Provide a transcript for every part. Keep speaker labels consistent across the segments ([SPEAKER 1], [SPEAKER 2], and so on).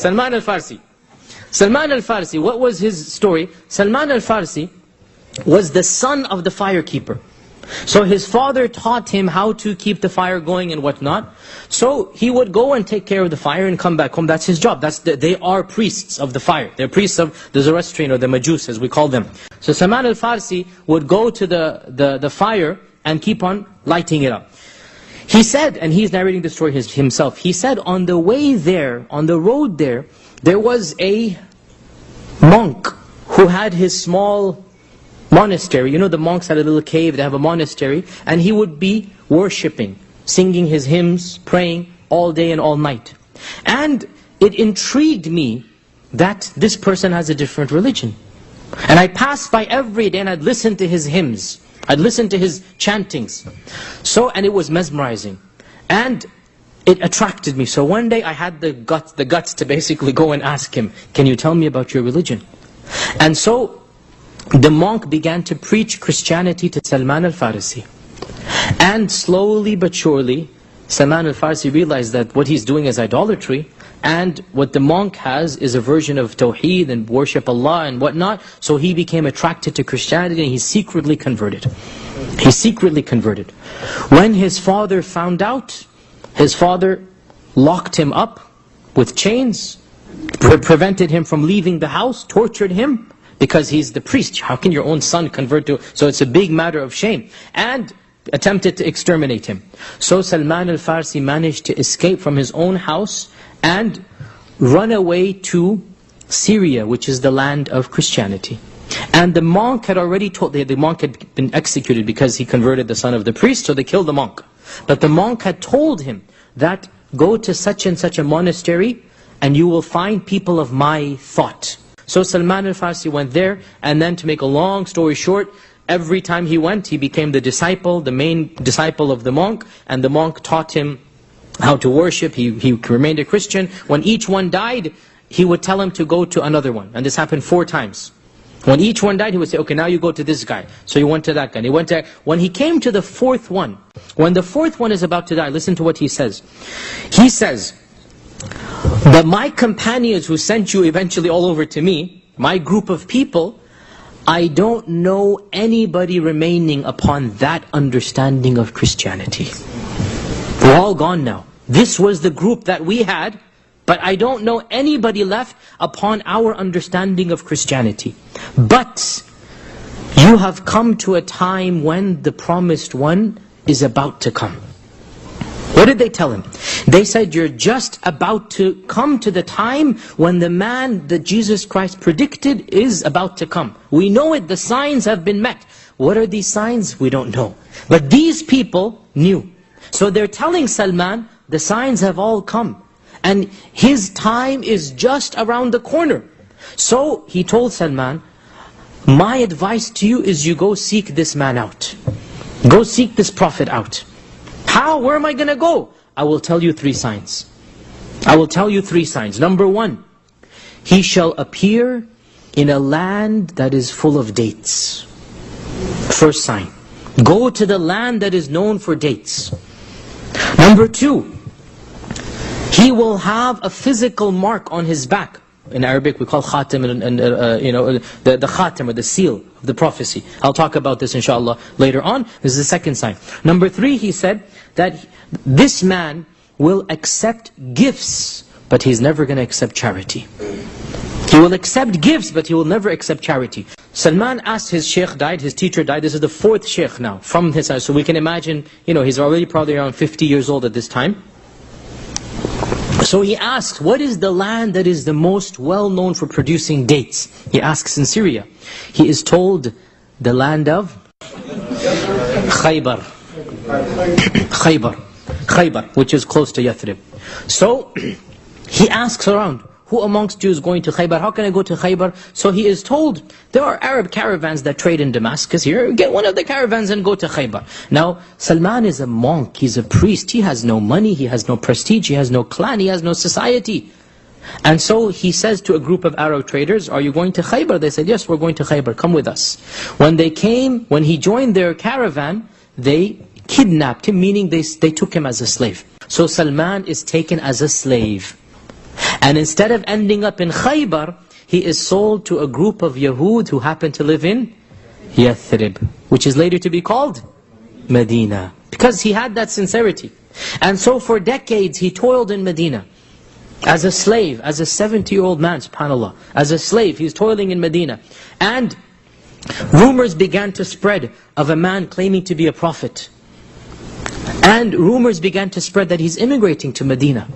[SPEAKER 1] Salman Alfarisi. Salman Alfarisi, what was his story? Salman Alfarisi was the son of the firekeeper. So his father taught him how to keep the fire going and whatnot. So he would go and take care of the fire and come back home. That's his job. They are priests of the fire. They're priests of the Zoroastrian or the Majus, as we call them. So Salman Alfarisi would go to the fire and keep on lighting it up. He said, and he's narrating the story himself, he said on the way there, on the road there, there was a monk who had his small monastery. You know, the monks had a little cave, they have a monastery, and he would be worshipping, singing his hymns, praying all day and all night. And it intrigued me that this person has a different religion. And I passed by every day and I'd listen to his hymns, I'd listen to his chantings. And it was mesmerizing. And it attracted me. So one day I had the guts to basically go and ask him, can you tell me about your religion? And so the monk began to preach Christianity to Salman Alfarisi. And slowly but surely, Salman Alfarisi realized that what he's doing is idolatry, and what the monk has is a version of Tawheed and worship Allah and whatnot. So he became attracted to Christianity and he secretly converted. He secretly converted. When his father found out, his father locked him up with chains, prevented him from leaving the house, tortured him, because he's the priest. How can your own son convert to... So it's a big matter of shame. And attempted to exterminate him. So Salman Alfarisi managed to escape from his own house and run away to Syria, which is the land of Christianity. And the monk had already told... The monk had been executed because he converted the son of the priest, so they killed the monk. But the monk had told him that, go to such and such a monastery and you will find people of my thought. So Salman Alfarisi went there, and then to make a long story short, every time he went, he became the disciple, the main disciple of the monk, and the monk taught him how to worship. He remained a Christian. When each one died, he would tell him to go to another one. And this happened 4 times. When each one died, he would say, okay, now you go to this guy. So he went to that guy. And he went to... When he came to the 4th one, when the 4th one is about to die, listen to what he says. He says that my companions who sent you eventually all over to me, my group of people, I don't know anybody remaining upon that understanding of Christianity. We're all gone now. This was the group that we had, but I don't know anybody left upon our understanding of Christianity. But you have come to a time when the promised one is about to come. What did they tell him? They said, you're just about to come to the time when the man that Jesus Christ predicted is about to come. We know it, the signs have been met. What are these signs? We don't know. But these people knew. So they're telling Salman, the signs have all come. And his time is just around the corner. So he told Salman, my advice to you is you go seek this man out. Go seek this prophet out. How? Where am I going to go? I will tell you 3 signs. I will tell you 3 signs. Number 1, he shall appear in a land that is full of dates. First sign. Go to the land that is known for dates. Number 2, he will have a physical mark on his back. In Arabic we call khatim, and the khatim or the seal of the prophecy. I'll talk about this inshallah later on. This is the second sign. Number 3, he said that this man will accept gifts, but he's never going to accept charity. He will accept gifts, but he will never accept charity. Salman asked, his sheikh died, his teacher died. This is the 4th sheikh now from his house. So we can imagine, he's already probably around 50 years old at this time. So he asks, what is the land that is the most well known for producing dates? He asks in Syria. He is told, the land of Khaybar. Khaybar, which is close to Yathrib. So he asks around, who amongst you is going to Khaybar? How can I go to Khaybar? So he is told, there are Arab caravans that trade in Damascus here. Get one of the caravans and go to Khaybar. Now, Salman is a monk, he's a priest. He has no money, he has no prestige, he has no clan, he has no society. And so he says to a group of Arab traders, are you going to Khaybar? They said, yes, we're going to Khaybar, come with us. When they came, when he joined their caravan, they kidnapped him, meaning they took him as a slave. So Salman is taken as a slave. And instead of ending up in Khaybar, he is sold to a group of Yahud who happen to live in Yathrib, which is later to be called Medina, because he had that sincerity. And so for decades he toiled in Medina as a slave, as a 70-year-old man, subhanAllah. As a slave, he's toiling in Medina. And rumors began to spread of a man claiming to be a prophet. And rumors began to spread that he's immigrating to Medina.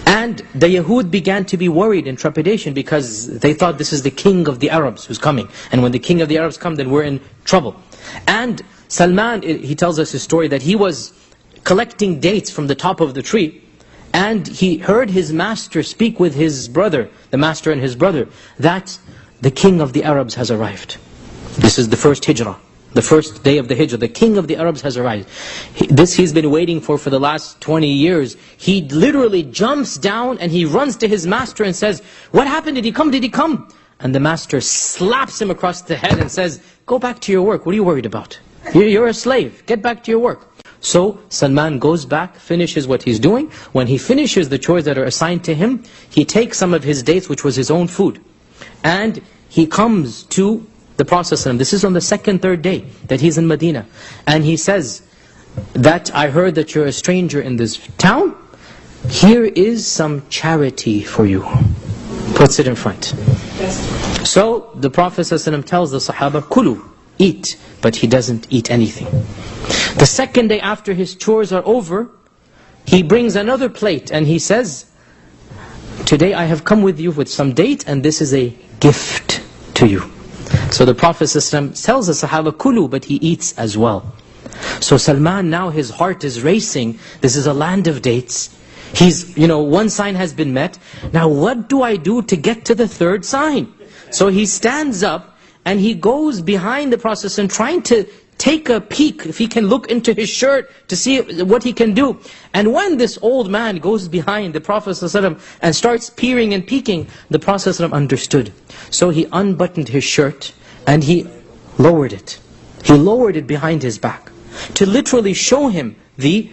[SPEAKER 1] And the Yahud began to be worried in trepidation, because they thought this is the king of the Arabs who's coming. And when the king of the Arabs comes, then we're in trouble. And Salman, he tells us a story that he was collecting dates from the top of the tree, and he heard his master speak with his brother, the master and his brother, that the king of the Arabs has arrived. This is the first hijrah, the first day of the hijrah. The king of the Arabs has arrived. This he's been waiting for the last 20 years. He literally jumps down and he runs to his master and says, "What happened? Did he come? Did he come?" And the master slaps him across the head and says, "Go back to your work. What are you worried about? You're a slave. Get back to your work." So Salman goes back, finishes what he's doing. When he finishes the chores that are assigned to him, he takes some of his dates, which was his own food, and he comes to the Prophet ﷺ. This is on the second, third day that he's in Medina. And he says that, "I heard that you're a stranger in this town. Here is some charity for you." Puts it in front. So the Prophet ﷺ tells the Sahaba, "Kulu, eat," but he doesn't eat anything. The second day after his chores are over, he brings another plate and he says, "Today I have come with you with some date, and this is a gift to you." So the Prophet ﷺ tells the Sahaba, "Kulu," but he eats as well. So Salman, now his heart is racing. This is a land of dates. He's, one sign has been met. Now what do I do to get to the third sign? So he stands up and he goes behind the Prophet ﷺ, trying to take a peek, if he can look into his shirt to see what he can do. And when this old man goes behind the Prophet ﷺ and starts peering and peeking, the Prophet ﷺ understood. So he unbuttoned his shirt and he lowered it. He lowered it behind his back to literally show him the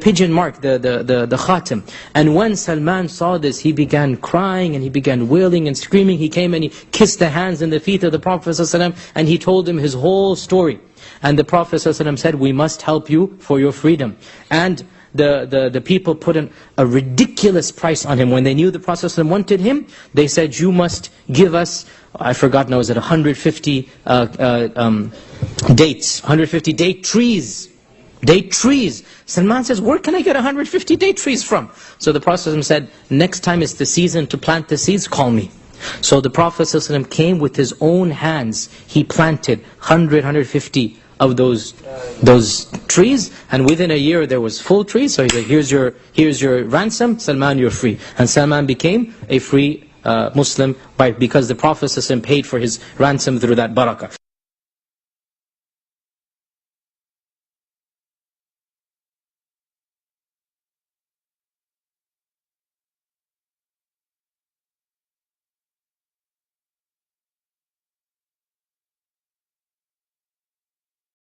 [SPEAKER 1] pigeon mark, the khatam. And when Salman saw this, he began crying and he began wailing and screaming. He came and he kissed the hands and the feet of the Prophet ﷺ, and he told him his whole story. And the Prophet ﷺ said, "We must help you for your freedom." And the people put a ridiculous price on him. When they knew the Prophet ﷺ wanted him, they said, "You must give us," I forgot now, is it 150 dates, 150 date trees. Date trees. Salman says, "Where can I get 150 date trees from?" So the Prophet ﷺ said, "Next time it's the season to plant the seeds, call me." So the Prophet ﷺ came with his own hands. He planted 150 of those trees, and within a year there was full trees. So he said, here's your ransom, Salman, you're free. And Salman became a free Muslim because the Prophet ﷺ paid for his ransom through that barakah.